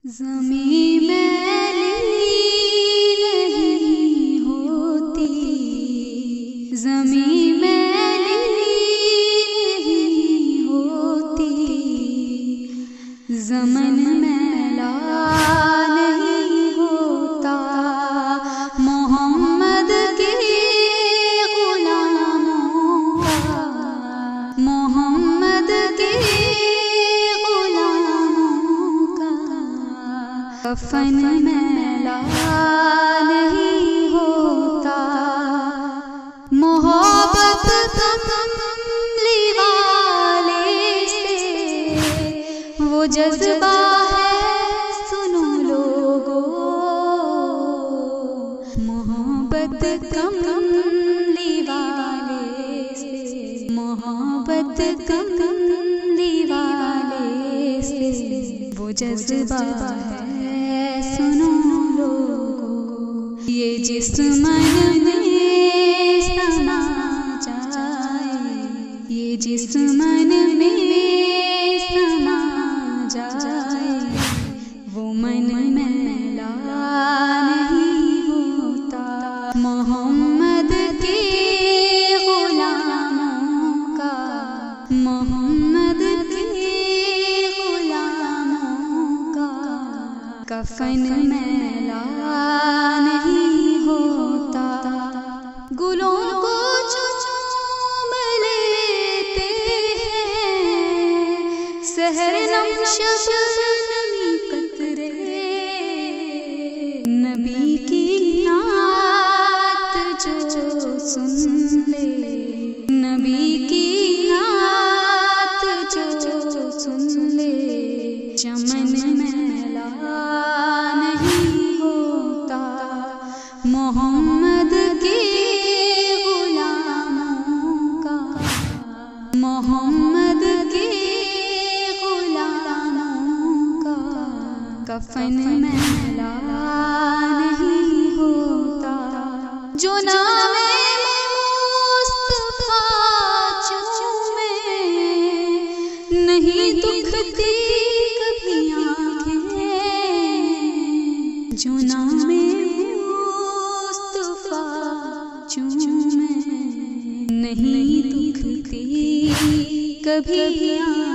زمیں میلی نہیں ہوتی، زمیں میلی نہیں ہوتی، زمن میلا نہیں ہوتا، محمد کے غلاموں کا، محمد کے کفن میلا نہیں ہوتا، محبت کملی والے سے وہ جذبہ ہے، سنو لوگو، محبت کملی والے سے، محبت کملی والے سے وہ جذبہ ہے، سنو لوگو، یہ جس من میں سما جائے، یہ جس من میں سما جائے، وہ من میلا نہیں ہوتا، محمد کے غلاموں کا، محمد کے غلاموں کا کفن میلا نہیں ہوتا، گلوں کو چوم لیتے ہیں، سحر نم شبنمی قطرے، نبی کی نعت جو سن لے، نبی کی نعت جو سن لے، چمن میلا نہیں ہوتا، محمد کے غلاموں کا، محمد کے غلاموں کا کفن میلا نہیں ہوتا، جو نام مصطفیٰ چومے نہیں دکھتی کبھی آنکھیں، جو نام مصطفیٰ چومے نہیں دکھتی کبھی آنکھیں۔